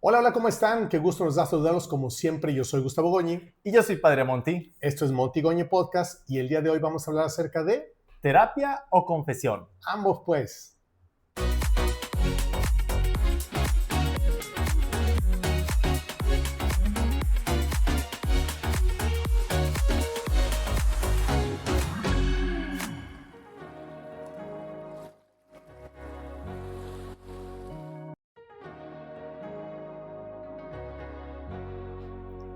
Hola, hola, ¿cómo están? Qué gusto nos da saludarlos como siempre. Yo soy Gustavo Goñi. Y yo soy Padre Monty. Esto es Monty Goñi Podcast y el día de hoy vamos a hablar acerca de ¿Terapia o confesión? ambos, pues.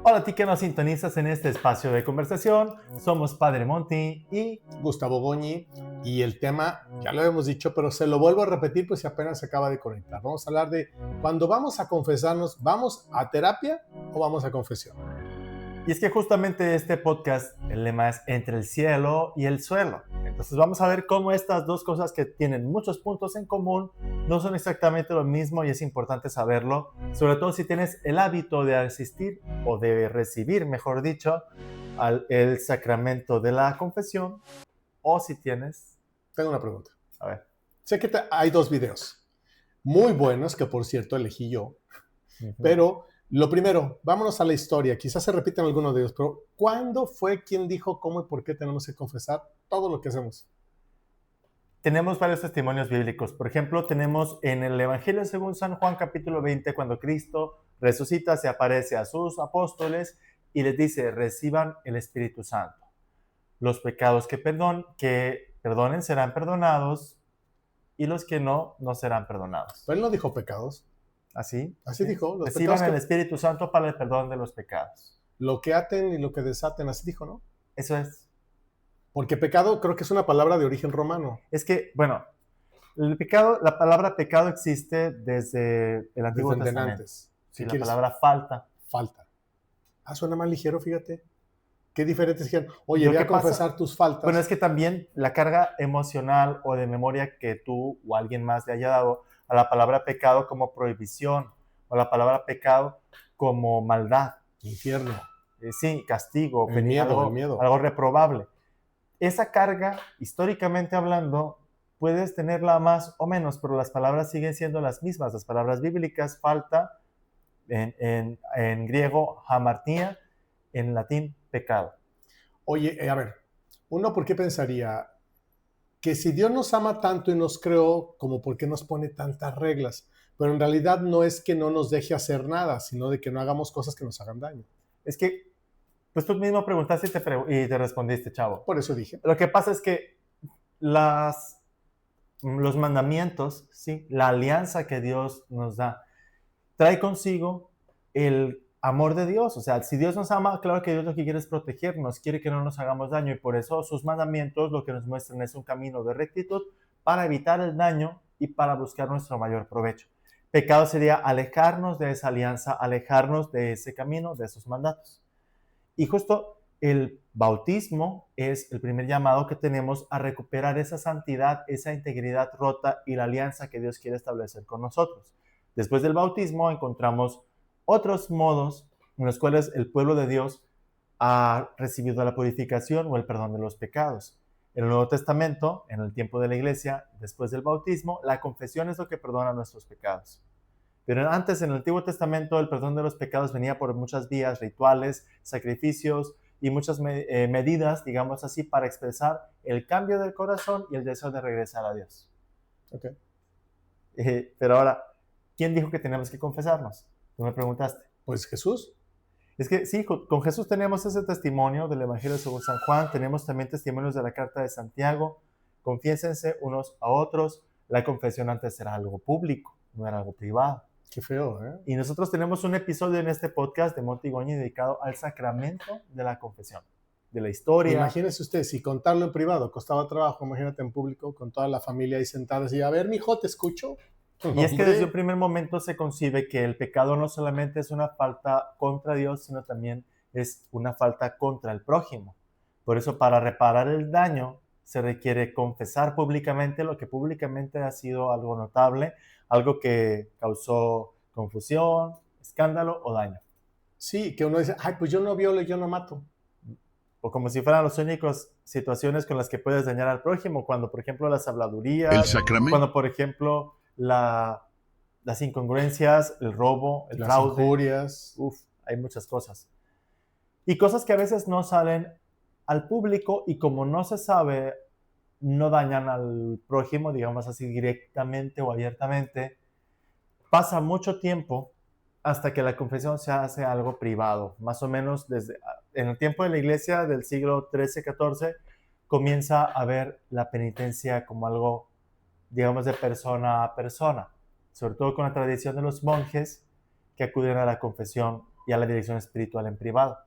Hola a ti que nos sintonizas en este espacio de conversación. Somos Padre Monty y Gustavo Goñi, y el tema, ya lo hemos dicho, pero se lo vuelvo a repetir pues si apenas se acaba de conectar. Vamos a hablar de cuando vamos a confesarnos, ¿vamos a terapia o vamos a confesión? es que justamente este podcast, el lema es entre el cielo y el suelo. Entonces vamos a ver cómo estas dos cosas que tienen muchos puntos en común no son exactamente lo mismo y es importante saberlo, sobre todo si tienes el hábito de asistir o de recibir, mejor dicho, el sacramento de la confesión o si tienes, Tengo una pregunta. a ver. Sé que hay dos videos muy buenos que por cierto elegí yo, pero lo primero, vámonos a la historia. Quizás se repiten algunos de ellos, pero ¿cuándo fue quien dijo cómo y por qué tenemos que confesar todo lo que hacemos? Tenemos varios testimonios bíblicos. Por ejemplo, tenemos en el Evangelio según San Juan capítulo 20, cuando Cristo resucita, se aparece a sus apóstoles y les dice, reciban el Espíritu Santo. Los pecados que perdonen serán perdonados y los que no serán perdonados. Pero él no dijo pecados. ¿Así? Así dijo. Los Reciban pecados el Espíritu Santo para el perdón de los pecados. lo que aten y lo que desaten, así dijo, ¿no? Eso es. Porque pecado creo que es una palabra de origen romano. Es que, bueno, el pecado, la palabra pecado existe desde el Antiguo Desde Testamento. antes. Si la palabra falta. Falta. Suena más ligero, fíjate. Qué diferente es que, oye, Lo voy que a confesar pasa, tus faltas. bueno, es que también la carga emocional o de memoria que tú o alguien más le haya dado a la palabra pecado como prohibición o a la palabra pecado como maldad. Infierno. Sí, castigo, El miedo, algo reprobable. Esa carga, históricamente hablando, puedes tenerla más o menos, pero las palabras siguen siendo las mismas. Las palabras bíblicas, falta, en griego, hamartia, en latín, pecado. Oye, a ver, uno, ¿por qué pensaría que si Dios nos ama tanto y nos creó, como por qué nos pone tantas reglas? Pero en realidad no es que no nos deje hacer nada, sino de que no hagamos cosas que nos hagan daño. Es que, pues tú mismo preguntaste y te respondiste, chavo. Por eso dije. Lo que pasa es que los mandamientos, ¿sí? La alianza que Dios nos da, trae consigo el amor de Dios. O sea, si Dios nos ama, claro que Dios lo que quiere es protegernos, quiere que no nos hagamos daño y por eso sus mandamientos lo que nos muestran es un camino de rectitud para evitar el daño y para buscar nuestro mayor provecho. Pecado sería alejarnos de esa alianza, alejarnos de ese camino, de esos mandatos. Y justo el bautismo es el primer llamado que tenemos a recuperar esa santidad, esa integridad rota y la alianza que Dios quiere establecer con nosotros. Después del bautismo encontramos otros modos en los cuales el pueblo de Dios ha recibido la purificación o el perdón de los pecados. En el Nuevo Testamento, en el tiempo de la iglesia, después del bautismo, la confesión es lo que perdona nuestros pecados. Pero antes, en el Antiguo Testamento, el perdón de los pecados venía por muchas vías, rituales, sacrificios y muchas medidas, digamos así, para expresar el cambio del corazón y el deseo de regresar a Dios. Okay. Pero ahora, ¿quién dijo que tenemos que confesarnos? Tú me preguntaste. Pues Jesús. Es que sí, con Jesús tenemos ese testimonio del Evangelio según San Juan, tenemos también testimonios de la Carta de Santiago. Confiésense unos a otros. La confesión antes era algo público, no era algo privado. Qué feo, ¿eh? Y nosotros tenemos un episodio en este podcast de Monty Goñi dedicado al sacramento de la confesión, de la historia. Imagínese usted, si contarlo en privado costaba trabajo, imagínate en público, con toda la familia ahí sentada y a ver, mijo, ¿te escucho? Y es que desde un primer momento se concibe que el pecado no solamente es una falta contra Dios, sino también es una falta contra el prójimo. Por eso, para reparar el daño, se requiere confesar públicamente lo que públicamente ha sido algo notable, algo que causó confusión, escándalo o daño. Sí, que uno dice, ay, pues yo no violo, yo no mato. O como si fueran las únicas situaciones con las que puedes dañar al prójimo, cuando, por ejemplo, las habladurías, El sacramento. cuando, por ejemplo, la las incongruencias, el robo, el las fraude. injurias. Hay muchas cosas. Y cosas que a veces no salen al público y como no se sabe, no dañan al prójimo, digamos así, directamente o abiertamente. Pasa mucho tiempo hasta que la confesión se hace algo privado. Más o menos en el tiempo de la iglesia del siglo XIII-XIV comienza a ver la penitencia como algo, digamos, de persona a persona, sobre todo con la tradición de los monjes que acuden a la confesión y a la dirección espiritual en privado.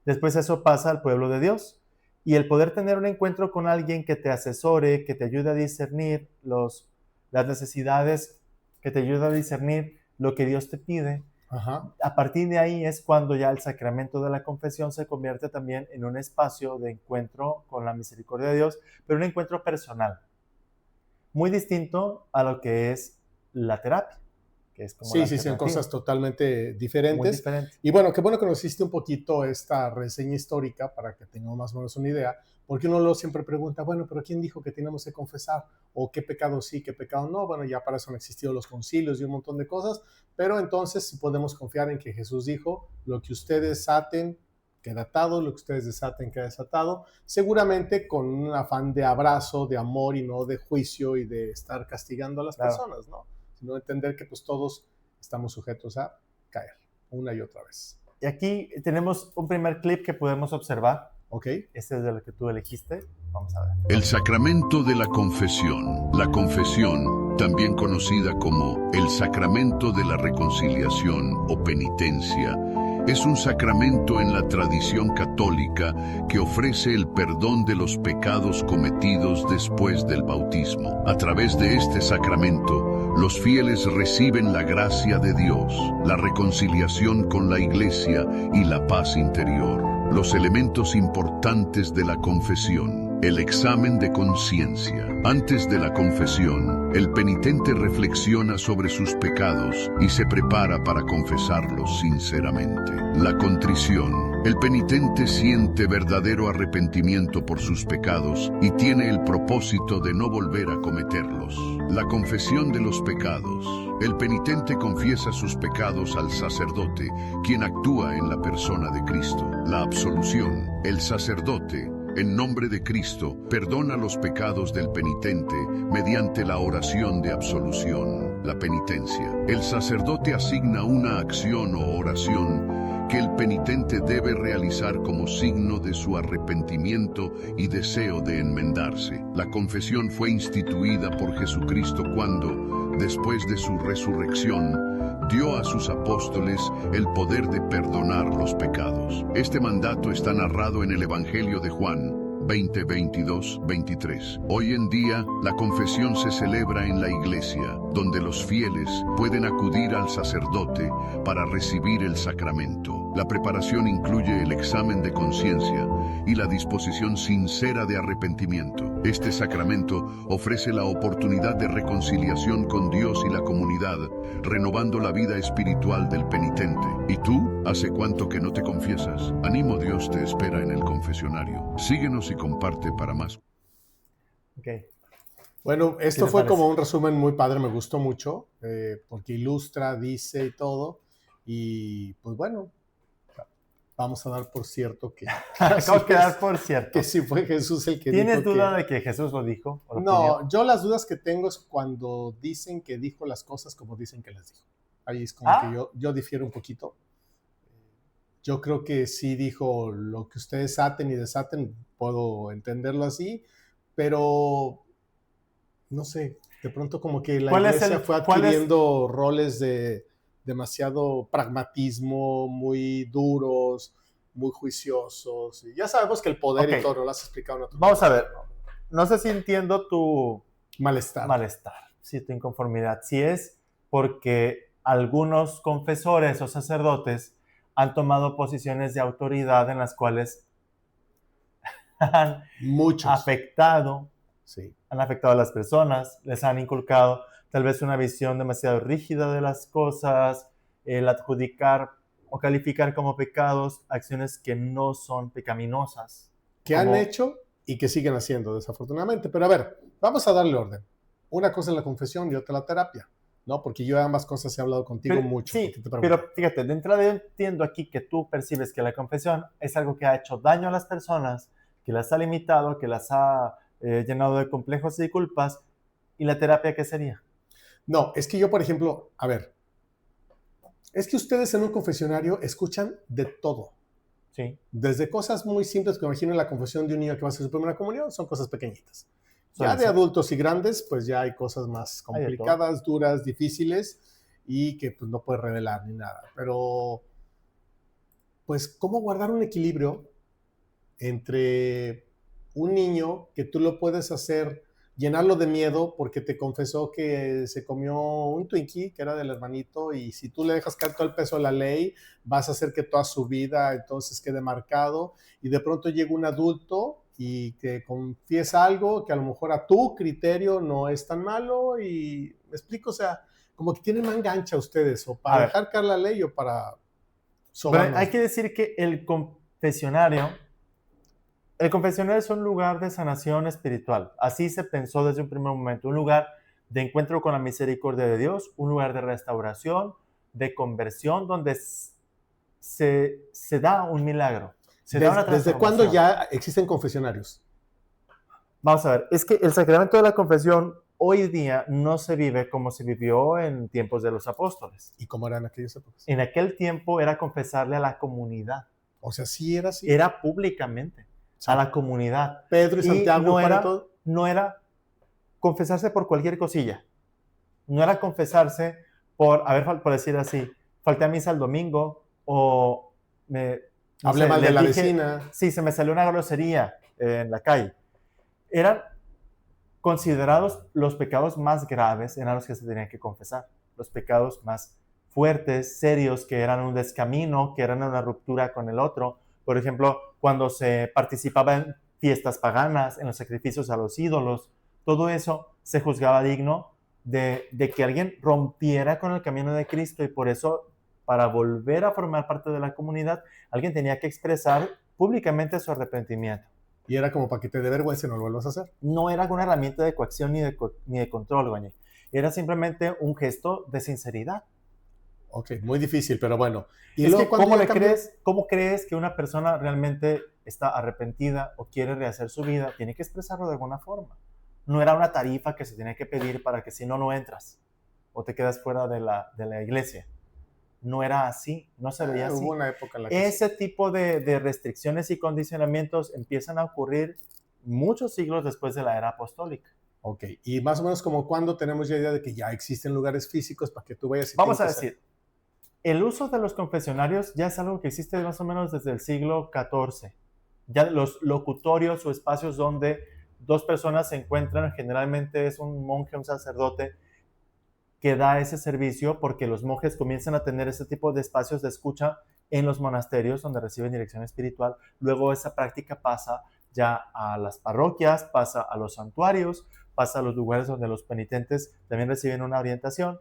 Después eso pasa al pueblo de Dios y el poder tener un encuentro con alguien que te asesore, que te ayude a discernir las necesidades, que te ayude a discernir lo que Dios te pide. Ajá. A partir de ahí es cuando ya el sacramento de la confesión se convierte también en un espacio de encuentro con la misericordia de Dios, pero un encuentro personal, muy distinto a lo que es la terapia, que es como Sí, la sí, son alternativa. cosas totalmente Muy diferentes. diferente. Y bueno, qué bueno que nos hiciste un poquito esta reseña histórica para que tengamos más o menos una idea, porque uno lo siempre pregunta, bueno, pero ¿quién dijo que tenemos que confesar? ¿O qué pecado sí, qué pecado no? Bueno, ya para eso han existido los concilios y un montón de cosas, pero entonces podemos confiar en que Jesús dijo, lo que ustedes aten queda atado, lo que ustedes desaten queda desatado, seguramente con un afán de abrazo, de amor y no de juicio y de estar castigando a las personas, ¿no? Sino entender que pues todos estamos sujetos a caer una y otra vez. Y aquí tenemos un primer clip que podemos observar. ¿Ok? Este es de lo que tú elegiste. Vamos a ver. El sacramento de la confesión. La confesión, también conocida como el sacramento de la reconciliación o penitencia, es un sacramento en la tradición católica que ofrece el perdón de los pecados cometidos después del bautismo. A través de este sacramento, los fieles reciben la gracia de Dios, la reconciliación con la Iglesia y la paz interior. Los elementos importantes de la confesión. El examen de conciencia. Antes de la confesión, el penitente reflexiona sobre sus pecados y se prepara para confesarlos sinceramente. La contrición. El penitente siente verdadero arrepentimiento por sus pecados y tiene el propósito de no volver a cometerlos. La confesión de los pecados. El penitente confiesa sus pecados al sacerdote, quien actúa en la persona de Cristo. La absolución. El sacerdote, en nombre de Cristo, perdona los pecados del penitente mediante la oración de absolución, la penitencia. El sacerdote asigna una acción o oración que el penitente debe realizar como signo de su arrepentimiento y deseo de enmendarse. La confesión fue instituida por Jesucristo cuando, después de su resurrección, dio a sus apóstoles el poder de perdonar los pecados. Este mandato está narrado en el Evangelio de Juan 20, 22, 23. Hoy en día, la confesión se celebra en la iglesia, donde los fieles pueden acudir al sacerdote para recibir el sacramento. La preparación incluye el examen de conciencia y la disposición sincera de arrepentimiento. Este sacramento ofrece la oportunidad de reconciliación con Dios y la comunidad, renovando la vida espiritual del penitente. ¿Y tú? ¿Hace cuánto que no te confiesas? Animo, Dios te espera en el confesionario. Síguenos y comparte para más. Okay. Bueno, esto fue como un resumen muy padre, me gustó mucho, porque ilustra, dice y todo. Y pues bueno, vamos a dar por cierto que... ¿Cómo quedar por cierto? Que sí fue Jesús el que dijo. ¿Tienes duda de que Jesús lo dijo? No, yo las dudas que tengo es cuando dicen que dijo las cosas como dicen que las dijo. Ahí es como que yo difiero un poquito. Yo creo que sí dijo lo que ustedes aten y desaten, puedo entenderlo así, pero no sé, de pronto como que la iglesia fue adquiriendo roles de demasiado pragmatismo, muy duros, muy juiciosos. Y ya sabemos que el poder y todo lo has explicado en otro Vamos a ver, no sé si entiendo tu malestar, sí, tu inconformidad. Si es porque algunos confesores o sacerdotes han tomado posiciones de autoridad en las cuales han afectado a las personas, les han inculcado tal vez una visión demasiado rígida de las cosas, el adjudicar o calificar como pecados acciones que no son pecaminosas. Que han hecho y que siguen haciendo, desafortunadamente. Pero a ver, vamos a darle orden. Una cosa es la confesión y otra la terapia. ¿no? Porque yo de ambas cosas he hablado contigo Pero, mucho. sí, ¿por qué te pregunto? pero fíjate, de entrada yo entiendo aquí que tú percibes que la confesión es algo que ha hecho daño a las personas, que las ha limitado, que las ha llenado de complejos y culpas. ¿Y la terapia qué sería? No, es que yo, por ejemplo, a ver, es que ustedes en un confesionario escuchan de todo. Sí. Desde cosas muy simples, que imaginen la confesión de un niño que va a hacer su primera comunión, son cosas pequeñitas. Ya Suele de ser. adultos y grandes, pues ya hay cosas más Hay de todo. complicadas, duras, difíciles y que pues no puedes revelar ni nada. Pero, pues, ¿cómo guardar un equilibrio entre un niño que tú lo puedes hacer, llenarlo de miedo porque te confesó que se comió un Twinkie, que era del hermanito, y si tú le dejas caer todo el peso de la ley, vas a hacer que toda su vida entonces quede marcado, y de pronto llega un adulto y que confiesa algo que a lo mejor a tu criterio no es tan malo, y me explico, o sea, como que tienen manga ancha ustedes, o A para ver. dejar caer la ley o para Pero sobarnos. hay que decir que el confesionario es un lugar de sanación espiritual. Así se pensó desde un primer momento, un lugar de encuentro con la misericordia de Dios, un lugar de restauración, de conversión, donde se da un milagro, se da una ¿Desde cuándo transformación. ya existen confesionarios? Vamos a ver, es que el sacramento de la confesión hoy día no se vive como se vivió en tiempos de los apóstoles. ¿Y cómo eran aquellas épocas? En aquel tiempo era confesarle a la comunidad, O sea, sí era así. era públicamente, a la comunidad. Pedro y Santiago, no Juan y era, todo. no era confesarse por cualquier cosilla. No era confesarse por, a ver, por decir así, falté a misa el domingo o Hablé mal de la vecina. Sí, se me salió una grosería en la calle. Eran considerados los pecados más graves, eran los que se tenían que confesar. Los pecados más fuertes, serios, que eran un descamino, que eran una ruptura con el otro. Por ejemplo, cuando se participaba en fiestas paganas, en los sacrificios a los ídolos, todo eso se juzgaba digno de que alguien rompiera con el camino de Cristo, y por eso, para volver a formar parte de la comunidad, alguien tenía que expresar públicamente su arrepentimiento. Y era como para que te dé vergüenza y no lo vuelvas a hacer. No era una herramienta de coacción ni de control, Goñi. Era simplemente un gesto de sinceridad. Ok, muy difícil, pero bueno. Y Es luego, que, cuando ¿cómo crees que una persona realmente está arrepentida o quiere rehacer su vida? Tiene que expresarlo de alguna forma. No era una tarifa que se tenía que pedir para que si no, no entras o te quedas fuera de la iglesia. No era así, no se veía así. Hubo una época en la que Ese tipo de restricciones y condicionamientos empiezan a ocurrir muchos siglos después de la era apostólica. Ok, y más o menos como cuando tenemos ya idea de que ya existen lugares físicos para que tú vayas y Vamos a decir, el uso de los confesionarios ya es algo que existe más o menos desde el siglo XIV. Ya los locutorios o espacios donde dos personas se encuentran, generalmente es un monje, un sacerdote, que da ese servicio, porque los monjes comienzan a tener ese tipo de espacios de escucha en los monasterios donde reciben dirección espiritual. Luego esa práctica pasa ya a las parroquias, pasa a los santuarios, pasa a los lugares donde los penitentes también reciben una orientación,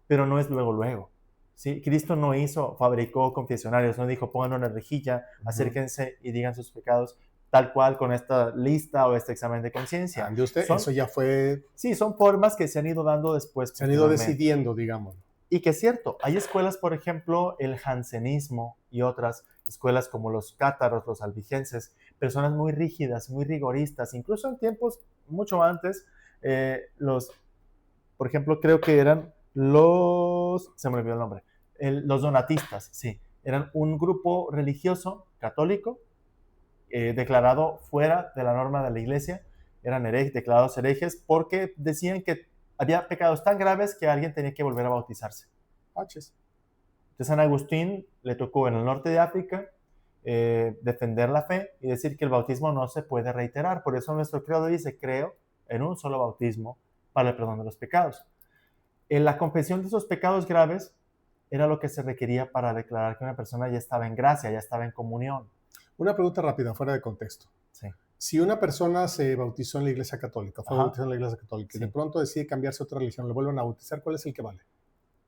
pero no es luego. ¿Sí? Cristo no fabricó confesionarios, no dijo pongan una rejilla, acérquense y digan sus pecados tal cual con esta lista o este examen de conciencia. ¿De usted? Eso ya fue... Sí, son formas que se han ido dando después. Se han ido decidiendo, digamos. Y que es cierto, hay escuelas, por ejemplo, el jansenismo y otras escuelas como los cátaros, los albigenses, personas muy rígidas, muy rigoristas, incluso en tiempos mucho antes, por ejemplo, creo que eran se me olvidó el nombre, los donatistas, sí, eran un grupo religioso católico declarado fuera de la norma de la iglesia, eran declarados herejes porque decían que había pecados tan graves que alguien tenía que volver a bautizarse. Entonces San Agustín le tocó en el norte de África defender la fe y decir que el bautismo no se puede reiterar. Por eso nuestro credo dice, creo en un solo bautismo para el perdón de los pecados. En la confesión de esos pecados graves era lo que se requería para declarar que una persona ya estaba en gracia, ya estaba en comunión. Una pregunta rápida, fuera de contexto. Sí. Si una persona se bautizó en la iglesia católica, fue bautizada en la iglesia católica, y de pronto decide cambiarse a otra religión, ¿le vuelven a bautizar? ¿Cuál es el que vale?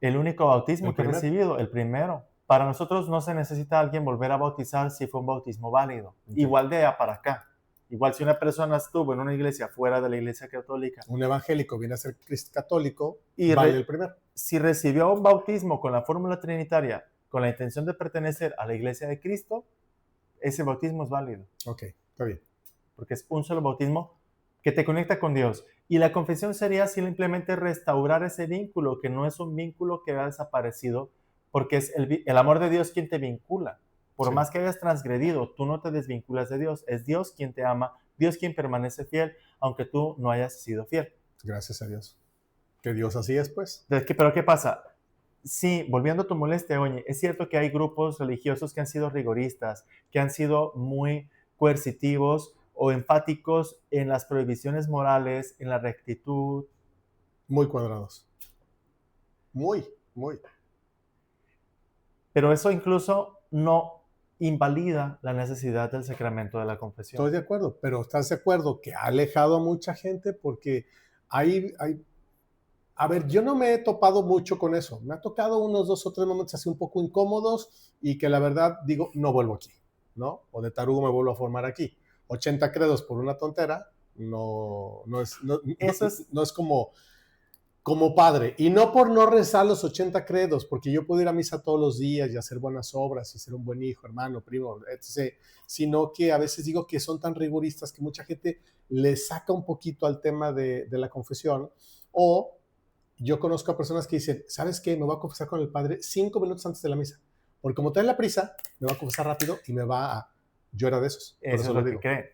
El único bautismo que he recibido, el primero. Para nosotros no se necesita alguien volver a bautizar si fue un bautismo válido. Okay. Igual de para acá. Igual si una persona estuvo en una iglesia fuera de la iglesia católica. Un evangélico viene a ser católico y vale el primero. si recibió un bautismo con la fórmula trinitaria, con la intención de pertenecer a la iglesia de Cristo, ese bautismo es válido. Ok, está bien. Porque es un solo bautismo que te conecta con Dios. Y la confesión sería simplemente restaurar ese vínculo, que no es un vínculo que ha desaparecido, porque es el amor de Dios quien te vincula. Por más que hayas transgredido, tú no te desvinculas de Dios. Es Dios quien te ama, Dios quien permanece fiel, aunque tú no hayas sido fiel. Gracias a Dios. Que Dios así es, pues. Pero ¿qué pasa? Sí, volviendo a tu molestia, oye, es cierto que hay grupos religiosos que han sido rigoristas, que han sido muy coercitivos o enfáticos en las prohibiciones morales, en la rectitud. Muy cuadrados. Muy. Pero eso incluso no invalida la necesidad del sacramento de la confesión. Estoy de acuerdo, pero ¿estás de acuerdo que ha alejado a mucha gente? Porque a ver, yo no me he topado mucho con eso. Me ha tocado unos 2 o 3 momentos así un poco incómodos y que la verdad digo, no vuelvo aquí, ¿no? O de tarugo me vuelvo a formar aquí. 80 credos por una tontera no es como padre. Y no por no rezar los 80 credos, porque yo puedo ir a misa todos los días y hacer buenas obras y ser un buen hijo, hermano, primo, etc. Sino que a veces digo que son tan rigoristas que mucha gente le saca un poquito al tema de la confesión. O yo conozco a personas que dicen, ¿sabes qué? Me voy a confesar con el padre 5 minutos antes de la misa. Porque como trae la prisa, me va a confesar rápido y me va a... Yo era de esos. Eso es lo que cree.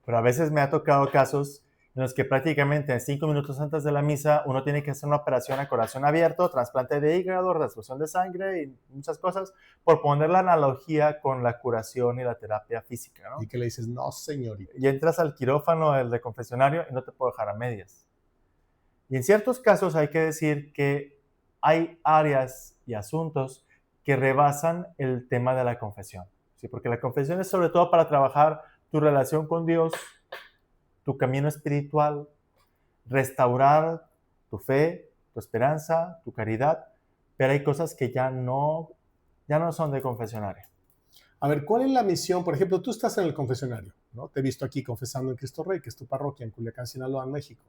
Pero a veces me ha tocado casos en los que prácticamente 5 minutos antes de la misa uno tiene que hacer una operación a corazón abierto, trasplante de hígado, transfusión de sangre y muchas cosas, por poner la analogía con la curación y la terapia física, ¿no? Y que le dices, no, señorita. Y entras al quirófano, el de confesionario, y no te puedo dejar a medias. Y en ciertos casos hay que decir que hay áreas y asuntos que rebasan el tema de la confesión, ¿sí? Porque la confesión es sobre todo para trabajar tu relación con Dios, tu camino espiritual, restaurar tu fe, tu esperanza, tu caridad, pero hay cosas que ya no son de confesionario. A ver, ¿cuál es la misión? Por ejemplo, tú estás en el confesionario, ¿no? Te he visto aquí confesando en Cristo Rey, que es tu parroquia en Culiacán, Sinaloa, México.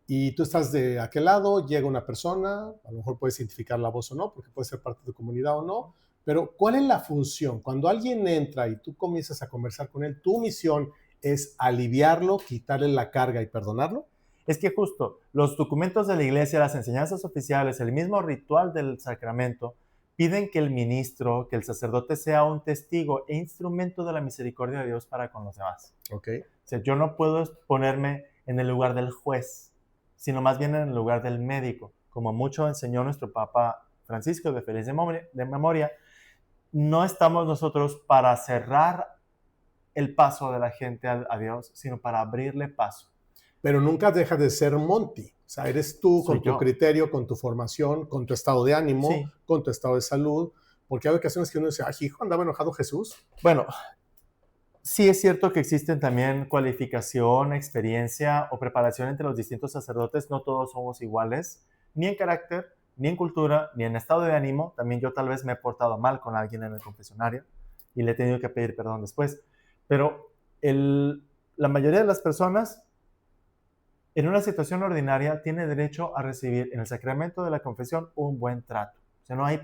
Y tú estás de aquel lado, llega una persona, a lo mejor puedes identificar la voz o no, porque puede ser parte de tu comunidad o no, pero ¿cuál es la función? Cuando alguien entra y tú comienzas a conversar con él, ¿tu misión es aliviarlo, quitarle la carga y perdonarlo? Es que justo los documentos de la iglesia, las enseñanzas oficiales, el mismo ritual del sacramento, piden que el ministro, que el sacerdote sea un testigo e instrumento de la misericordia de Dios para con los demás. Okay. O sea, yo no puedo ponerme en el lugar del juez, sino más bien en el lugar del médico. Como mucho enseñó nuestro Papa Francisco de Feliz de Memoria, no estamos nosotros para cerrar el paso de la gente a Dios, sino para abrirle paso. Pero nunca dejas de ser Monty. O sea, eres tú con tu criterio, con tu formación, con tu estado de ánimo, sí, con tu estado de salud. Porque hay ocasiones que uno dice, hijo, andaba enojado Jesús. Bueno, sí es cierto que existen también cualificación, experiencia o preparación entre los distintos sacerdotes. No todos somos iguales, ni en carácter, ni en cultura, ni en estado de ánimo. También yo tal vez me he portado mal con alguien en el confesionario y le he tenido que pedir perdón después. Pero la mayoría de las personas en una situación ordinaria tiene derecho a recibir en el sacramento de la confesión un buen trato. O sea, no hay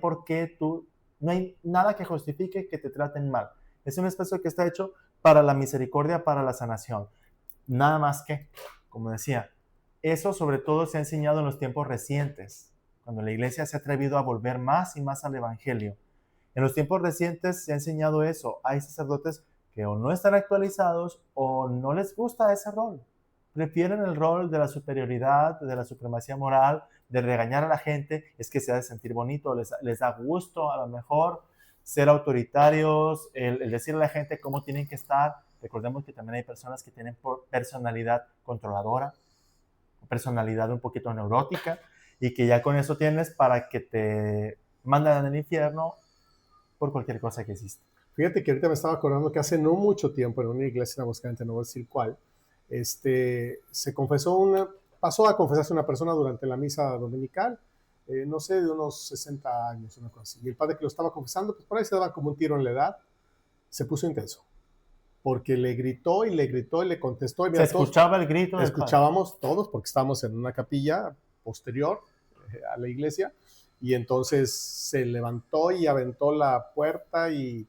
no hay nada que justifique que te traten mal. Es un espacio que está hecho para la misericordia, para la sanación. Nada más que, como decía, eso sobre todo se ha enseñado en los tiempos recientes, cuando la iglesia se ha atrevido a volver más y más al evangelio. En los tiempos recientes se ha enseñado eso. Hay sacerdotes que o no están actualizados o no les gusta ese rol. Prefieren el rol de la superioridad, de la supremacía moral, de regañar a la gente. Es que se ha de sentir bonito, les da gusto a lo mejor ser autoritarios, el decirle a la gente cómo tienen que estar. Recordemos que también hay personas que tienen personalidad controladora, personalidad un poquito neurótica, y que ya con eso tienes para que te mandan al infierno por cualquier cosa que hiciste. Fíjate que ahorita me estaba acordando que hace no mucho tiempo en una iglesia en Aguascalientes, no voy a decir cuál, pasó a confesarse una persona durante la misa dominical, no sé, de unos 60 años, una cosa así. Y el padre que lo estaba confesando, pues por ahí se daba como un tiro en la edad, se puso intenso, porque le gritó y le contestó. Y mira, se escuchaba el grito. Escuchábamos todos, porque estábamos en una capilla posterior, a la iglesia, y entonces se levantó y aventó la puerta y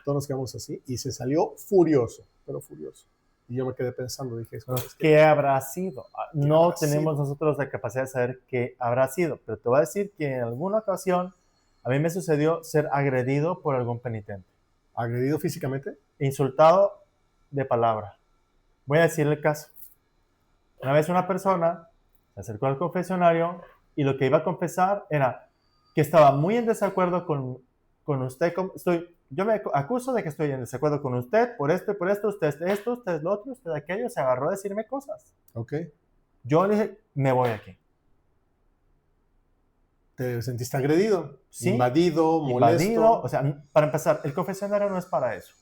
todos nos quedamos así, y se salió furioso, pero furioso. Y yo me quedé pensando, dije, es que, ¿qué habrá sido? No habrá tenemos sido? nosotros la capacidad de saber qué habrá sido, pero te voy a decir que en alguna ocasión a mí me sucedió ser agredido por algún penitente, ¿Agredido físicamente? insultado de palabra. Voy a decir el caso. Una vez una persona se acercó al confesionario y lo que iba a confesar era que estaba muy en desacuerdo con usted. Yo me acuso de que estoy en desacuerdo con usted por esto y por esto, usted esto, usted lo otro, usted aquello. Se agarró a decirme cosas. Ok. Yo le dije, me voy aquí. ¿Te sentiste agredido? ¿Sí? Invadido, molesto. Invadido. O sea, para empezar, el confesionario no es para eso.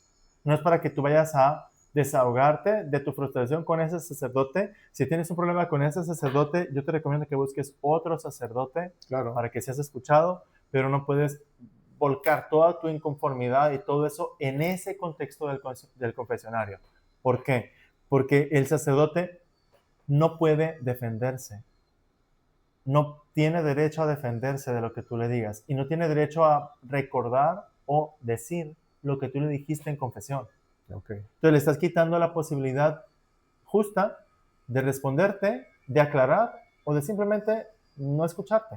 No es para que tú vayas a desahogarte de tu frustración con ese sacerdote. Si tienes un problema con ese sacerdote, yo te recomiendo que busques otro sacerdote Claro. para que seas escuchado, pero no puedes volcar toda tu inconformidad y todo eso en ese contexto del confesionario. ¿Por qué? Porque el sacerdote no puede defenderse. No tiene derecho a defenderse de lo que tú le digas y no tiene derecho a recordar o decir lo que tú le dijiste en confesión. Okay. Entonces le estás quitando la posibilidad justa de responderte, de aclarar o de simplemente no escucharte.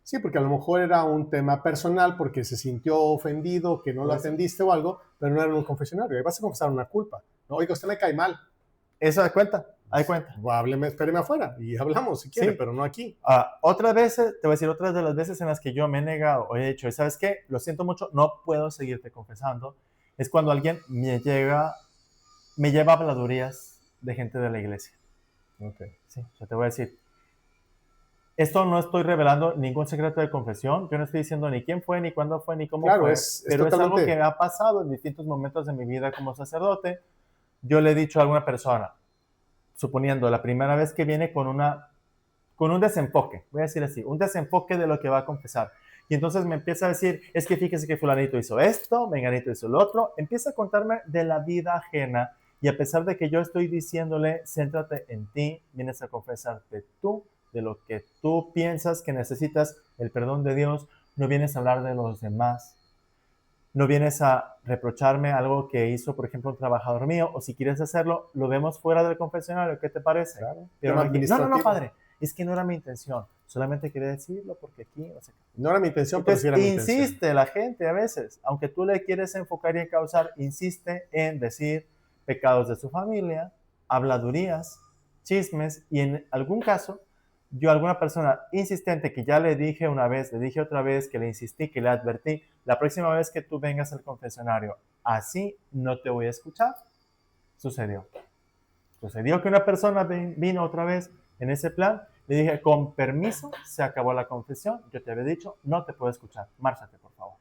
Sí, porque a lo mejor era un tema personal porque se sintió ofendido, que no lo atendiste o algo, pero no era en un confesionario. Ahí vas a confesar una culpa. No, oiga, usted me cae mal. Eso da cuenta, hay cuenta. Hábleme, espéreme afuera y hablamos si quiere, Sí. pero no aquí. Otras veces, te voy a decir, otras de las veces en las que yo me he negado o he dicho, ¿sabes qué? Lo siento mucho, no puedo seguirte confesando. Es cuando alguien me lleva habladurías de gente de la iglesia. Okay. Sí, yo te voy a decir, esto no estoy revelando ningún secreto de confesión, yo no estoy diciendo ni quién fue, ni cuándo fue, ni cómo fue, pero totalmente... es algo que ha pasado en distintos momentos de mi vida como sacerdote. Yo le he dicho a alguna persona, suponiendo la primera vez que viene con un desenfoque, voy a decir así, un desenfoque de lo que va a confesar. Y entonces me empieza a decir, es que fíjese que fulanito hizo esto, menganito hizo lo otro, empieza a contarme de la vida ajena y a pesar de que yo estoy diciéndole, céntrate en ti, vienes a confesarte tú, de lo que tú piensas que necesitas el perdón de Dios, no vienes a hablar de los demás, no vienes a reprocharme algo que hizo, por ejemplo, un trabajador mío, o si quieres hacerlo, lo vemos fuera del confesionario, ¿qué te parece? Claro. Pero aquí, no, padre, es que no era mi intención, solamente quería decirlo porque aquí, no sé qué. No era mi intención, entonces, pero sí era mi intención. Insiste la gente a veces, aunque tú le quieres enfocar y encauzar, insiste en decir pecados de su familia, habladurías, chismes, y en algún caso, yo a alguna persona insistente que ya le dije una vez, le dije otra vez, que le insistí, que le advertí, la próxima vez que tú vengas al confesionario, así no te voy a escuchar, sucedió. Sucedió que una persona vino otra vez en ese plan, le dije, con permiso, se acabó la confesión, yo te había dicho, no te puedo escuchar, márchate, por favor.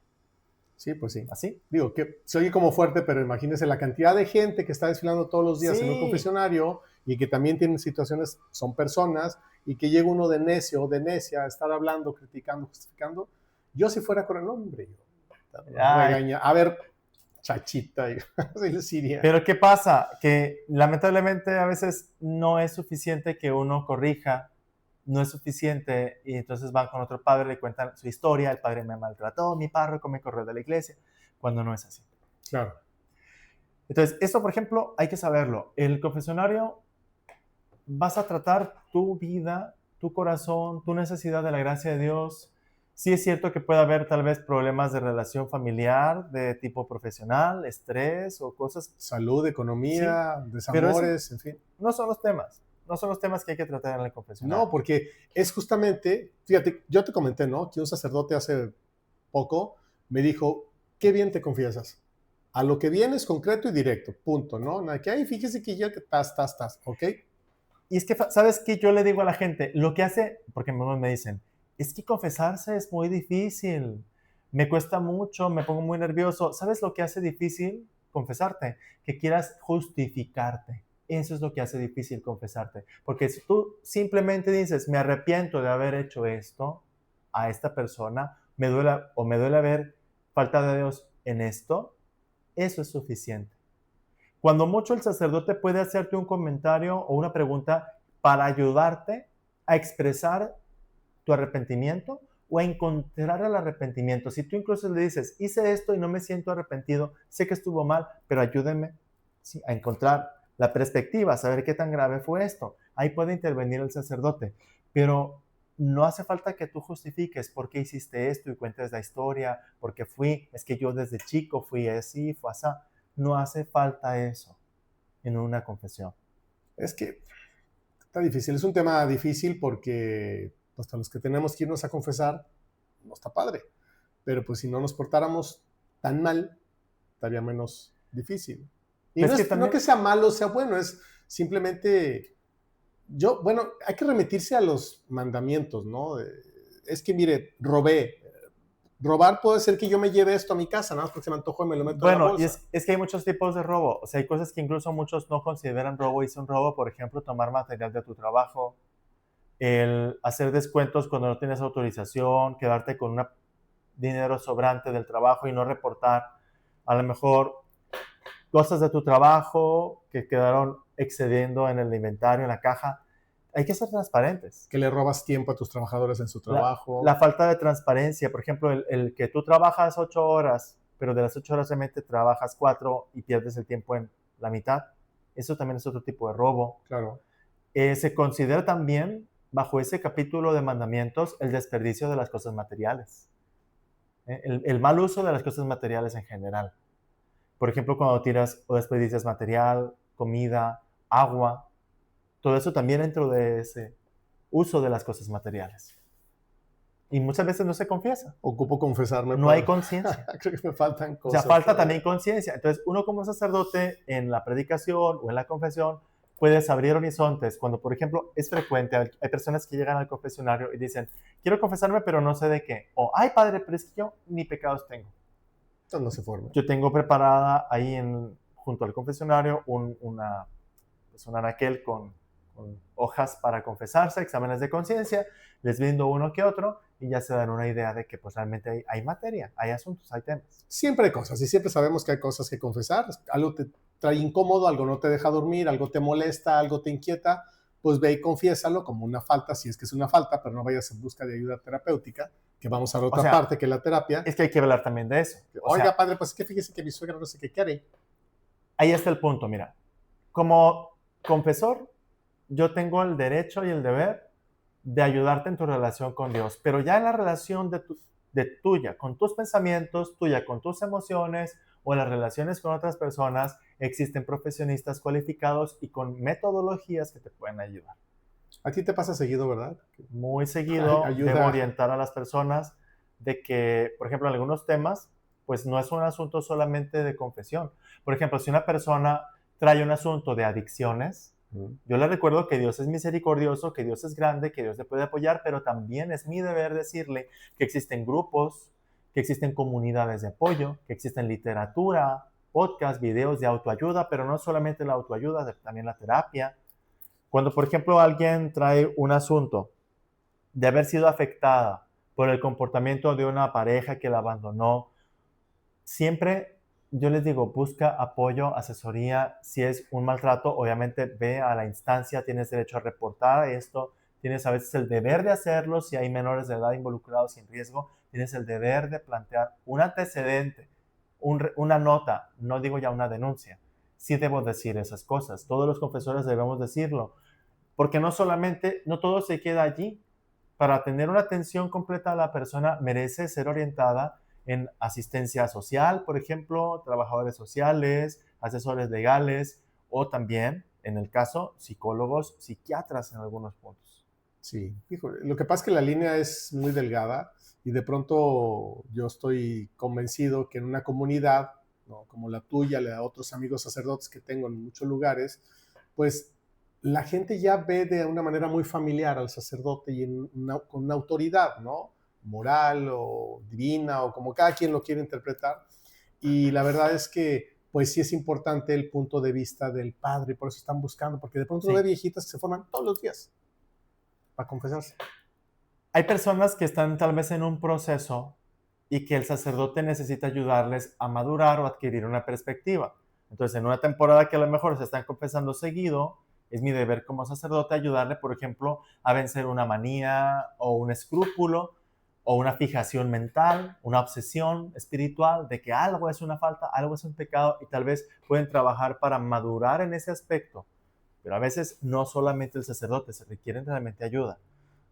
Sí, pues sí. ¿Así? Digo, que se oye como fuerte, pero imagínense la cantidad de gente que está desfilando todos los días en un confesionario y que también tienen situaciones, son personas, y que llega uno de necio o de necia a estar hablando, criticando, justificando. Yo si fuera con el hombre, yo regaña. A ver, chachita, Pero ¿qué pasa? Que lamentablemente a veces no es suficiente que uno corrija, no es suficiente, y entonces van con otro padre, le cuentan su historia, el padre me maltrató, mi párroco me corrió de la iglesia, cuando no es así. Claro. Entonces, esto, por ejemplo, hay que saberlo. El confesionario, vas a tratar tu vida, tu corazón, tu necesidad de la gracia de Dios. Sí es cierto que puede haber tal vez problemas de relación familiar, de tipo profesional, estrés o cosas. Salud, economía, sí, desamores, en fin. No son los temas. No son los temas que hay que tratar en el confesionario. No, porque es justamente, fíjate, yo te comenté, ¿no? Que un sacerdote hace poco me dijo, qué bien te confiesas. A lo que vienes concreto y directo, punto, ¿no? Que ahí fíjese que ya que estás, ¿ok? Y es que, ¿sabes qué? Yo le digo a la gente, lo que hace, porque me dicen, es que confesarse es muy difícil, me cuesta mucho, me pongo muy nervioso. ¿Sabes lo que hace difícil confesarte? Que quieras justificarte. Eso es lo que hace difícil confesarte. Porque si tú simplemente dices, me arrepiento de haber hecho esto a esta persona, me duele haber faltado a Dios en esto, eso es suficiente. Cuando mucho el sacerdote puede hacerte un comentario o una pregunta para ayudarte a expresar tu arrepentimiento o a encontrar el arrepentimiento. Si tú incluso le dices, hice esto y no me siento arrepentido, sé que estuvo mal, pero ayúdeme, ¿sí?, a encontrar la perspectiva, saber qué tan grave fue esto. Ahí puede intervenir el sacerdote, pero no hace falta que tú justifiques por qué hiciste esto y cuentes la historia, porque es que yo desde chico fui así, fue así. No hace falta eso en una confesión. Es que está difícil, es un tema difícil porque hasta los que tenemos que irnos a confesar, no está padre. Pero pues si no nos portáramos tan mal, estaría menos difícil. Y no, no que sea malo o sea bueno, es simplemente... Bueno, hay que remitirse a los mandamientos, ¿no? Es que, mire, robé. Robar puede ser que yo me lleve esto a mi casa, nada más porque se me antojó y me lo meto en la bolsa. Bueno, y es que hay muchos tipos de robo. O sea, hay cosas que incluso muchos no consideran robo y son robo. Por ejemplo, tomar material de tu trabajo, el hacer descuentos cuando no tienes autorización, quedarte con un dinero sobrante del trabajo y no reportar. A lo mejor cosas de tu trabajo que quedaron excediendo en el inventario, en la caja. Hay que ser transparentes. Que le robas tiempo a tus trabajadores en su trabajo. La falta de transparencia, por ejemplo, el que tú trabajas 8 horas, pero de las 8 horas realmente trabajas 4 y pierdes el tiempo en la mitad. Eso también es otro tipo de robo. Claro. Se considera también, bajo ese capítulo de mandamientos, el desperdicio de las cosas materiales. El mal uso de las cosas materiales en general. Por ejemplo, cuando tiras o desperdicias material, comida, agua, todo eso también dentro de ese uso de las cosas materiales. Y muchas veces no se confiesa. Ocupo confesarme. No hay conciencia. Creo que me faltan cosas. O sea, falta también conciencia. Entonces, uno como sacerdote en la predicación o en la confesión puedes abrir horizontes. Cuando, por ejemplo, es frecuente, hay personas que llegan al confesionario y dicen, quiero confesarme, pero no sé de qué. O, ay, padre, pero es que yo ni pecados tengo. Entonces no se forma. Yo tengo preparada ahí junto al confesionario un anaquel con hojas para confesarse, exámenes de conciencia, les brindo uno que otro y ya se dan una idea de que pues realmente hay materia, hay asuntos, hay temas. Siempre hay cosas y siempre sabemos que hay cosas que confesar. Algo te trae incómodo, algo no te deja dormir, algo te molesta, algo te inquieta, pues ve y confiésalo como una falta, si es que es una falta, pero no vayas en busca de ayuda terapéutica, que vamos a la otra parte que es la terapia. Es que hay que hablar también de eso. Oiga, padre, pues es que fíjese que mi suegra no sé qué quiere. Ahí está el punto, mira. Como confesor, yo tengo el derecho y el deber de ayudarte en tu relación con Dios, pero ya en la relación tuya, con tus pensamientos, tuya con tus emociones o en las relaciones con otras personas, existen profesionistas cualificados y con metodologías que te pueden ayudar. A ti te pasa seguido, ¿verdad? Muy seguido debo orientar a las personas de que, por ejemplo, en algunos temas, pues no es un asunto solamente de confesión. Por ejemplo, si una persona trae un asunto de adicciones, yo le recuerdo que Dios es misericordioso, que Dios es grande, que Dios le puede apoyar, pero también es mi deber decirle que existen grupos, que existen comunidades de apoyo, que existen literatura, podcast, videos de autoayuda, pero no solamente la autoayuda, también la terapia. Cuando, por ejemplo, alguien trae un asunto de haber sido afectada por el comportamiento de una pareja que la abandonó, siempre yo les digo, busca apoyo, asesoría. Si es un maltrato, obviamente ve a la instancia, tienes derecho a reportar esto, tienes a veces el deber de hacerlo. Si hay menores de edad involucrados y en riesgo, tienes el deber de plantear un antecedente, una nota, no digo ya una denuncia. Sí debo decir esas cosas. Todos los confesores debemos decirlo, porque no todo se queda allí. Para tener una atención completa a la persona merece ser orientada en asistencia social, por ejemplo, trabajadores sociales, asesores legales o también, en el caso, psicólogos, psiquiatras en algunos puntos. Sí, híjole, lo que pasa es que la línea es muy delgada y de pronto yo estoy convencido que en una comunidad, ¿no?, como la tuya, la de otros amigos sacerdotes que tengo en muchos lugares, pues la gente ya ve de una manera muy familiar al sacerdote y con una autoridad, ¿no?, moral o divina o como cada quien lo quiere interpretar. Y la verdad es que pues sí es importante el punto de vista del padre, por eso están buscando, porque de pronto ve viejitas que se forman todos los días para confesarse. Hay personas que están tal vez en un proceso y que el sacerdote necesita ayudarles a madurar o adquirir una perspectiva. Entonces, en una temporada que a lo mejor se están confesando seguido, Es mi deber como sacerdote ayudarle, por ejemplo, a vencer una manía o un escrúpulo o una fijación mental, una obsesión espiritual de que algo es una falta, algo es un pecado, y tal vez pueden trabajar para madurar en ese aspecto. Pero a veces no solamente el sacerdote, se requieren realmente ayuda.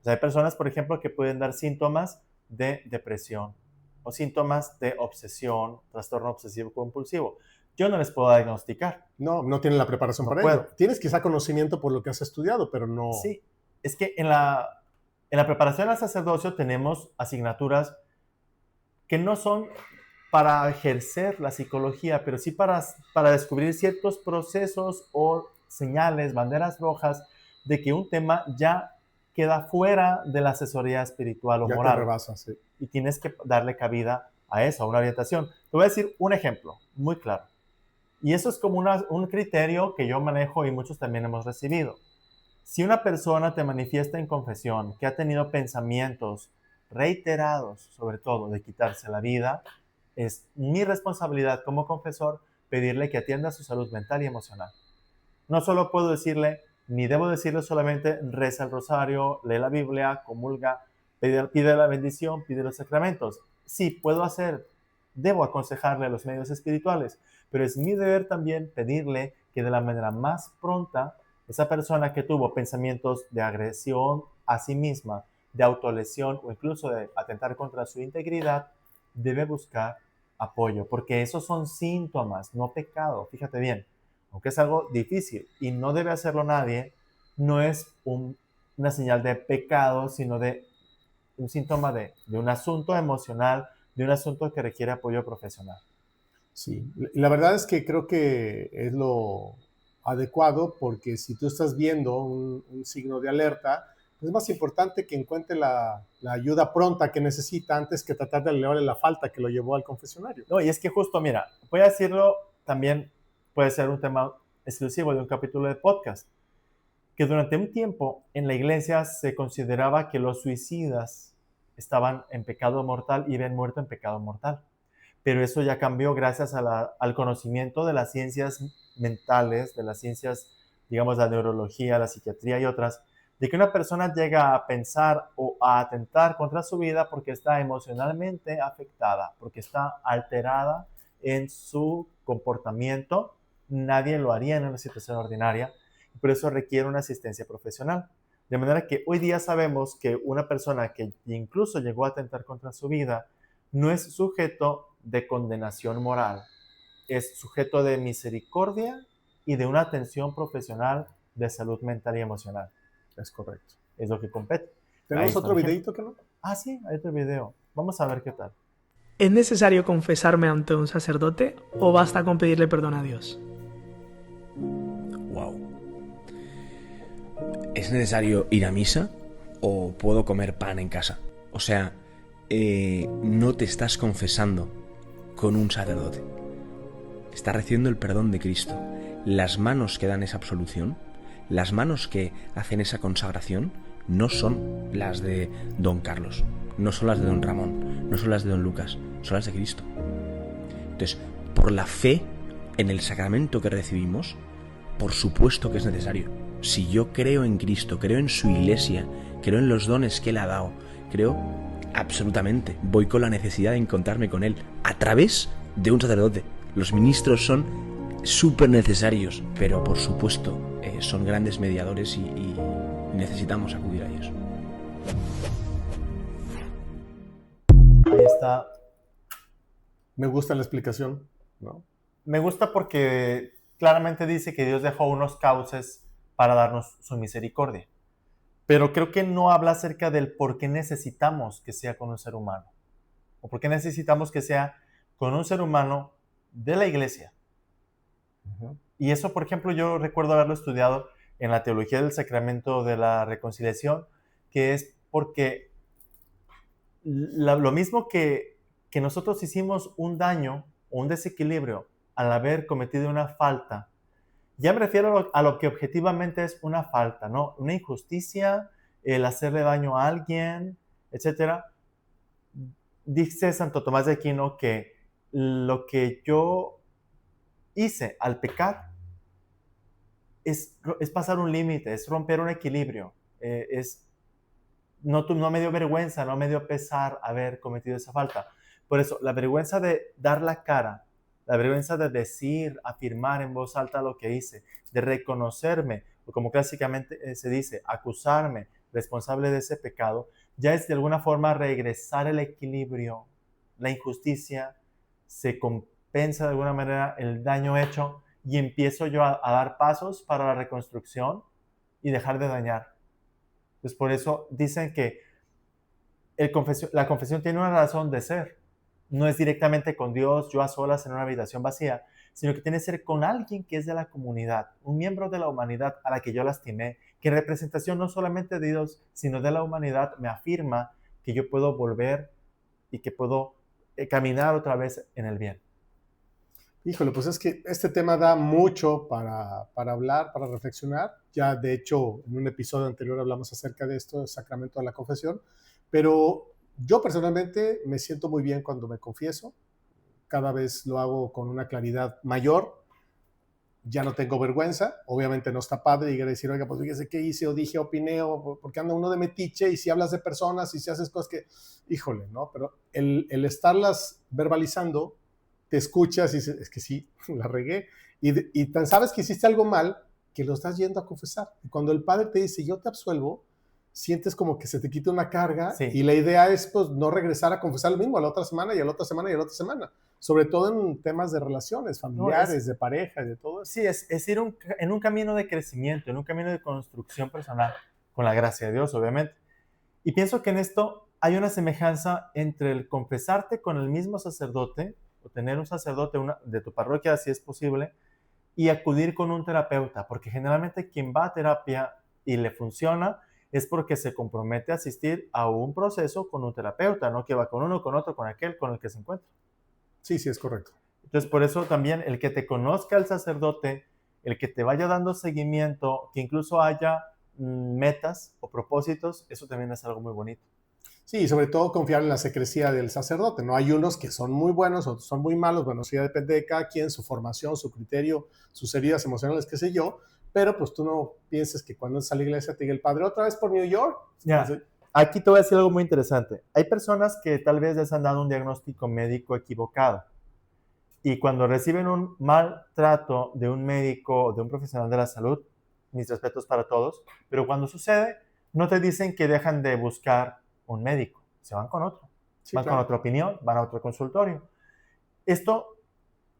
O sea, hay personas, por ejemplo, que pueden dar síntomas de depresión o síntomas de obsesión, trastorno obsesivo compulsivo. Yo no les puedo diagnosticar. No tienen la preparación No para puedo. ello. Tienes quizá conocimiento por lo que has estudiado, pero no... Sí, es que en la preparación al sacerdocio tenemos asignaturas que no son para ejercer la psicología, pero sí para descubrir ciertos procesos o señales, banderas rojas, de que un tema ya queda fuera de la asesoría espiritual o Ya te moral. rebasas, sí. Y tienes que darle cabida a eso, a una orientación. Te voy a decir un ejemplo muy claro. Y eso es como un criterio que yo manejo y muchos también hemos recibido. Si una persona te manifiesta en confesión que ha tenido pensamientos reiterados, sobre todo de quitarse la vida, es mi responsabilidad como confesor pedirle que atienda su salud mental y emocional. No solo puedo decirle, ni debo decirle solamente reza el rosario, lee la Biblia, comulga, pide la bendición, pide los sacramentos. Sí, puedo hacer, debo aconsejarle a los medios espirituales, pero es mi deber también pedirle que de la manera más pronta esa persona que tuvo pensamientos de agresión a sí misma, de autolesión o incluso de atentar contra su integridad, debe buscar apoyo, porque esos son síntomas, no pecado. Fíjate bien, aunque es algo difícil y no debe hacerlo nadie, no es una señal de pecado, sino de un síntoma de un asunto emocional, de un asunto que requiere apoyo profesional. Sí, la verdad es que creo que es lo adecuado, porque si tú estás viendo un signo de alerta, pues es más importante que encuentre la ayuda pronta que necesita antes que tratar de elevarle la falta que lo llevó al confesionario. No, y es que justo, mira, voy a decirlo también, puede ser un tema exclusivo de un capítulo de podcast, que durante un tiempo en la iglesia se consideraba que los suicidas estaban en pecado mortal y habían muerto en pecado mortal. Pero eso ya cambió gracias al conocimiento de las ciencias mentales, de las ciencias, digamos, la neurología, la psiquiatría y otras, de que una persona llega a pensar o a atentar contra su vida porque está emocionalmente afectada, porque está alterada en su comportamiento. Nadie lo haría en una situación ordinaria, y por eso requiere una asistencia profesional. De manera que hoy día sabemos que una persona que incluso llegó a atentar contra su vida no es sujeto de condenación moral, es sujeto de misericordia y de una atención profesional de salud mental y emocional. Es correcto. Es lo que compete. ¿Tenemos otro videito que no? Ah, sí, hay otro video. Vamos a ver qué tal. ¿Es necesario confesarme ante un sacerdote o basta con pedirle perdón a Dios? Wow. ¿Es necesario ir a misa o puedo comer pan en casa? O sea, no te estás confesando con un sacerdote. Estás recibiendo el perdón de Cristo. Las manos que dan esa absolución, las manos que hacen esa consagración, no son las de Don Carlos, no son las de Don Ramón, no son las de Don Lucas, son las de Cristo. Entonces, por la fe en el sacramento que recibimos, por supuesto que es necesario. Si yo creo en Cristo, creo en su iglesia, creo en los dones que Él ha dado, creo absolutamente, voy con la necesidad de encontrarme con Él a través de un sacerdote. Los ministros son súper necesarios, pero por supuesto son grandes mediadores y necesitamos acudir a ellos. Ahí está. Me gusta la explicación, ¿no? Me gusta porque claramente dice que Dios dejó unos cauces para darnos su misericordia. Pero creo que no habla acerca del por qué necesitamos que sea con un ser humano. O por qué necesitamos que sea con un ser humano de la iglesia. Y eso, por ejemplo, yo recuerdo haberlo estudiado en la teología del sacramento de la reconciliación, que es porque lo mismo que nosotros hicimos un daño o un desequilibrio al haber cometido una falta. Ya me refiero a lo que objetivamente es una falta, ¿no? Una injusticia, el hacerle daño a alguien, etc. Dice Santo Tomás de Aquino que lo que yo hice al pecar es pasar un límite, es romper un equilibrio, no me dio vergüenza, no me dio pesar haber cometido esa falta. Por eso, la vergüenza de dar la cara, la vergüenza de decir, afirmar en voz alta lo que hice, de reconocerme, o como clásicamente se dice, acusarme responsable de ese pecado, ya es de alguna forma regresar el equilibrio, la injusticia, se compensa de alguna manera el daño hecho y empiezo yo a dar pasos para la reconstrucción y dejar de dañar. Entonces, por eso dicen que la confesión tiene una razón de ser. No es directamente con Dios, yo a solas en una habitación vacía, sino que tiene que ser con alguien que es de la comunidad, un miembro de la humanidad a la que yo lastimé, que en representación no solamente de Dios, sino de la humanidad me afirma que yo puedo volver y que puedo caminar otra vez en el bien. Híjole, pues es que este tema da mucho para hablar, para reflexionar. Ya, de hecho, en un episodio anterior hablamos acerca de esto, el sacramento de la confesión, pero yo personalmente me siento muy bien cuando me confieso. Cada vez lo hago con una claridad mayor. Ya no tengo vergüenza. Obviamente no está padre llegar a decir, oiga, pues fíjese qué hice o dije, opiné, o porque anda uno de metiche y si hablas de personas y si haces cosas que, híjole, ¿no? Pero el estarlas verbalizando, te escuchas y dices, es que sí, la regué. Y tan sabes que hiciste algo mal que lo estás yendo a confesar. Y cuando el padre te dice, yo te absuelvo, sientes como que se te quita una carga. Sí. Y la idea es pues no regresar a confesar lo mismo a la otra semana y a la otra semana y a la otra semana. Sobre todo en temas de relaciones familiares, de pareja y de todo eso. Sí, es ir en un camino de crecimiento, en un camino de construcción personal, con la gracia de Dios, obviamente. Y pienso que en esto hay una semejanza entre el confesarte con el mismo sacerdote, o tener un sacerdote de tu parroquia, si es posible, y acudir con un terapeuta, porque generalmente quien va a terapia y le funciona es porque se compromete a asistir a un proceso con un terapeuta, no que va con uno, con otro, con aquel, con el que se encuentra. Sí, sí, es correcto. Entonces, por eso también el que te conozca el sacerdote, el que te vaya dando seguimiento, que incluso haya metas o propósitos, eso también es algo muy bonito. Sí, sobre todo confiar en la secrecía del sacerdote. No hay unos que son muy buenos, otros son muy malos. Bueno, eso ya depende de cada quien, su formación, su criterio, sus heridas emocionales, qué sé yo. Pero pues tú no pienses que cuando entras a la iglesia te diga el padre otra vez por New York. Ya, aquí te voy a decir algo muy interesante. Hay personas que tal vez les han dado un diagnóstico médico equivocado. Y cuando reciben un maltrato de un médico o de un profesional de la salud, mis respetos para todos, pero cuando sucede, no te dicen que dejan de buscar un médico, se van con otro, Sí, van claro. con otra opinión, van a otro consultorio. Esto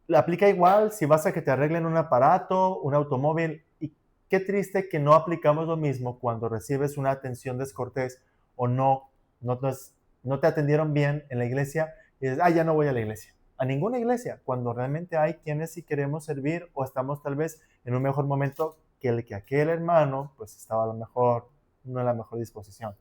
le aplica igual si vas a que te arreglen un aparato, un automóvil, y qué triste que no aplicamos lo mismo cuando recibes una atención descortés o no te atendieron bien en la iglesia y dices, ya no voy a la iglesia. A ninguna iglesia, cuando realmente hay quienes sí queremos servir o estamos tal vez en un mejor momento que aquel hermano pues estaba a lo mejor no en la mejor disposición.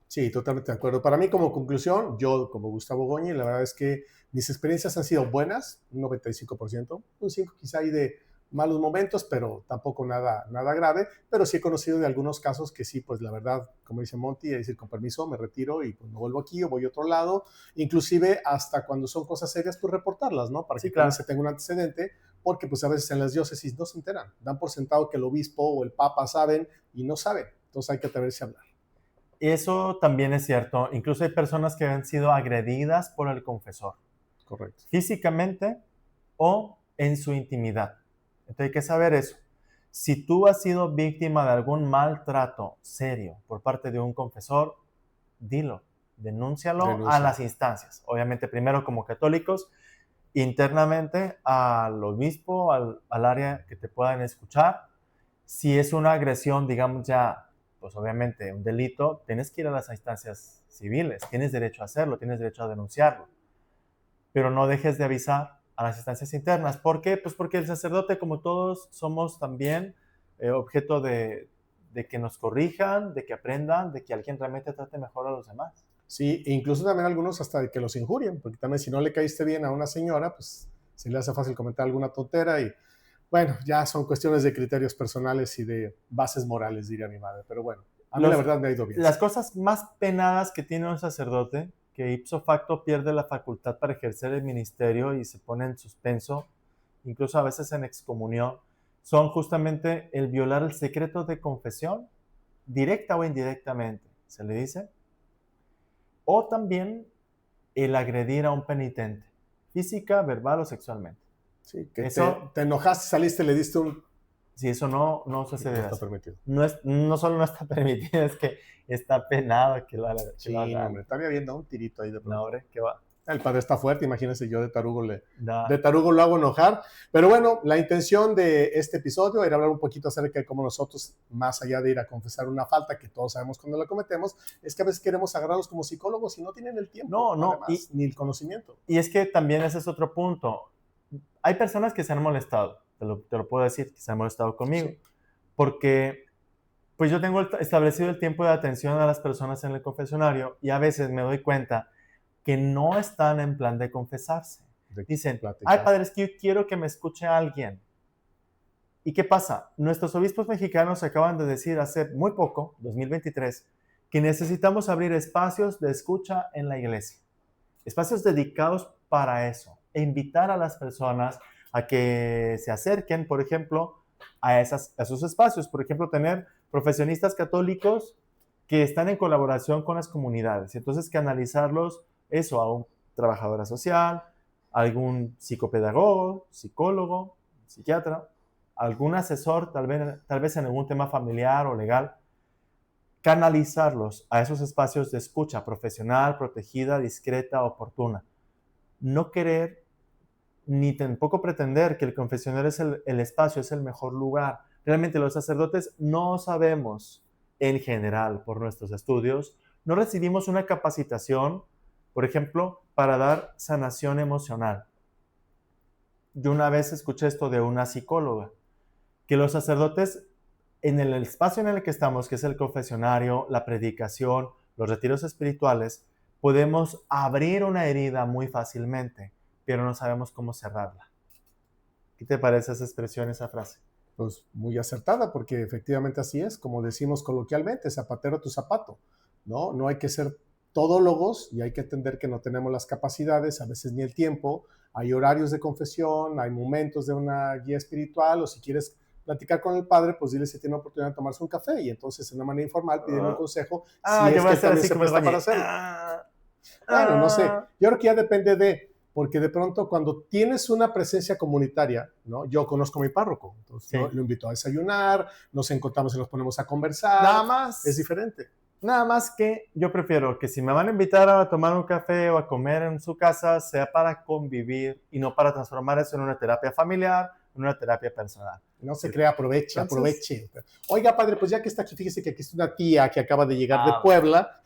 Sí, totalmente de acuerdo. Para mí, como conclusión, yo como Gustavo Goñi, la verdad es que mis experiencias han sido buenas, un 95%, un 5% quizá hay de malos momentos, pero tampoco nada grave, pero sí he conocido de algunos casos que sí, pues la verdad, como dice Monty, es decir, con permiso, me retiro y pues no vuelvo aquí o voy a otro lado, inclusive hasta cuando son cosas serias, pues reportarlas, ¿no? Para que claro, se tenga un antecedente, porque pues a veces en las diócesis no se enteran, dan por sentado que el obispo o el papa saben y no saben, entonces hay que atreverse a hablar. Eso también es cierto, incluso hay personas que han sido agredidas por el confesor. Correcto. Físicamente o en su intimidad. Entonces hay que saber eso. Si tú has sido víctima de algún maltrato serio por parte de un confesor, dilo, denúncialo a las instancias. Obviamente primero como católicos, internamente al obispo, al área que te puedan escuchar. Si es una agresión, digamos ya, pues obviamente un delito, tienes que ir a las instancias civiles, tienes derecho a hacerlo, tienes derecho a denunciarlo. Pero no dejes de avisar a las instancias internas. ¿Por qué? Pues porque el sacerdote, como todos, somos también objeto de que nos corrijan, de que aprendan, de que alguien realmente trate mejor a los demás. Sí, e incluso también algunos hasta de que los injurien, porque también si no le caíste bien a una señora, pues se le hace fácil comentar alguna tontera y bueno, ya son cuestiones de criterios personales y de bases morales, diría mi madre, pero bueno, a mí la verdad me ha ido bien. Las cosas más penadas que tiene un sacerdote, que ipso facto pierde la facultad para ejercer el ministerio y se pone en suspenso, incluso a veces en excomunión, son justamente el violar el secreto de confesión, directa o indirectamente, se le dice, o también el agredir a un penitente, física, verbal o sexualmente. Sí, que Eso- te enojaste, saliste, le diste un... Si eso no No sucede, está permitido. no solo no está permitido, es que está penado que lo haga. Sí, no, hombre, estaría viendo un tirito ahí de pronto. No, hombre, ¿qué va? El padre está fuerte, imagínense, yo de tarugo Da. lo hago enojar. Pero bueno, la intención de este episodio era hablar un poquito acerca de cómo nosotros, más allá de ir a confesar una falta, que todos sabemos cuando la cometemos, es que a veces queremos agarrarnos como psicólogos y no tienen el tiempo, No, además, ni el conocimiento. Y es que también ese es otro punto. Hay personas que se han molestado, te lo puedo decir, que se han molestado conmigo, Sí. porque pues yo tengo establecido el tiempo de atención a las personas en el confesionario y a veces me doy cuenta que no están en plan de confesarse. Dicen, platicar. ay, padre, es que yo quiero que me escuche alguien. ¿Y qué pasa? Nuestros obispos mexicanos acaban de decir hace muy poco, 2023, que necesitamos abrir espacios de escucha en la iglesia. Espacios dedicados para eso. E invitar a las personas a que se acerquen, por ejemplo, a esos espacios. Por ejemplo, tener profesionistas católicos que están en colaboración con las comunidades. Entonces, canalizarlos, eso, a un trabajadora social, a algún psicopedagogo, psicólogo, psiquiatra, algún asesor, tal vez en algún tema familiar o legal, canalizarlos a esos espacios de escucha profesional, protegida, discreta, oportuna. No querer ni tampoco pretender que el confesionario es el espacio, es el mejor lugar. Realmente los sacerdotes no sabemos, en general, por nuestros estudios, no recibimos una capacitación, por ejemplo, para dar sanación emocional. Yo una vez escuché esto de una psicóloga, que los sacerdotes, en el espacio en el que estamos, que es el confesionario, la predicación, los retiros espirituales, podemos abrir una herida muy fácilmente, pero no sabemos cómo cerrarla. ¿Qué te parece esa expresión, esa frase? Pues muy acertada, porque efectivamente así es, como decimos coloquialmente, zapatero a tu zapato, ¿no? No hay que ser todólogos y hay que entender que no tenemos las capacidades, a veces ni el tiempo, hay horarios de confesión, hay momentos de una guía espiritual, o si quieres platicar con el padre, pues dile si tiene oportunidad de tomarse un café y entonces de una manera informal pedirle un consejo si es que él también se presta para hacerlo. Bueno, no sé, yo creo que ya depende porque de pronto cuando tienes una presencia comunitaria, ¿no? Yo conozco a mi párroco, entonces Sí. ¿no? Lo invito a desayunar, nos encontramos y nos ponemos a conversar. Nada más. Es diferente. Nada más que yo prefiero que si me van a invitar a tomar un café o a comer en su casa, sea para convivir y no para transformar eso en una terapia familiar, en una terapia personal. No se crea, aproveche. Entonces, Oiga, padre, pues ya que está aquí, fíjese que aquí está una tía que acaba de llegar de Ah. Puebla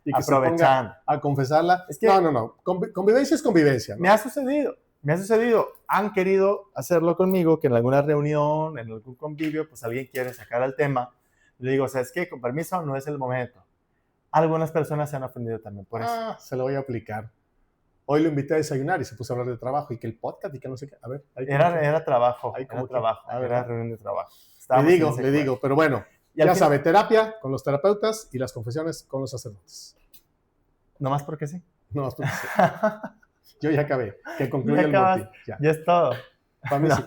y que se aprovechando. ponga a confesarla. Es que- No. Convivencia es convivencia, ¿no? Me ha sucedido. Han querido hacerlo conmigo, que en alguna reunión, en algún convivio, pues alguien quiere sacar el tema. Le digo, ¿sabes qué? Con permiso, no es el momento. Algunas personas se han ofendido también por eso. Se lo voy a aplicar. Hoy lo invité a desayunar y se puso a hablar de trabajo y que el podcast y que no sé qué. A ver. ahí como que- Era trabajo, ahí como era que- trabajo, a ver, era ¿no? reunión de trabajo. Le Estábamos en ese digo, acuerdo. pero bueno, Y al ya final- sabe, terapia con los terapeutas y las confesiones con los sacerdotes. Nomás porque sí. No, más porque sí. Yo ya acabé. Que concluya Ya el acabas. motín. Ya. Ya es todo. Para mí sí.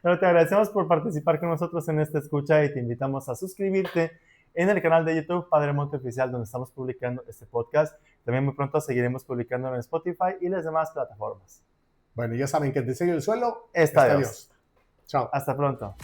Bueno, te agradecemos por participar con nosotros en esta escucha y te invitamos a suscribirte en el canal de YouTube Padre Monte Oficial, donde estamos publicando este podcast. También muy pronto seguiremos publicando en Spotify y las demás plataformas. Bueno, ya saben que el diseño del suelo Está está Dios. Dios. Chao. Hasta pronto.